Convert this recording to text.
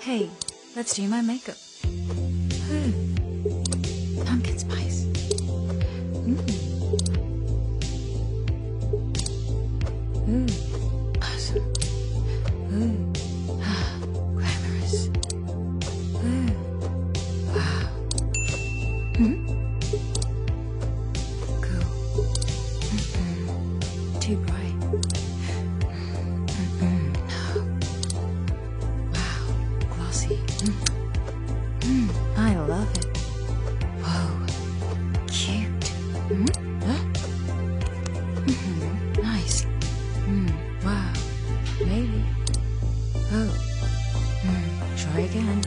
Hey, let's do my makeup. Ooh. Pumpkin spice. Ooh. Awesome. Ooh. Glamorous. Ooh. Wow. Cool. Too bright. No. Wow. Glossy. I love it. Whoa. Cute. Huh? Nice. Wow. Maybe. Oh. Try again.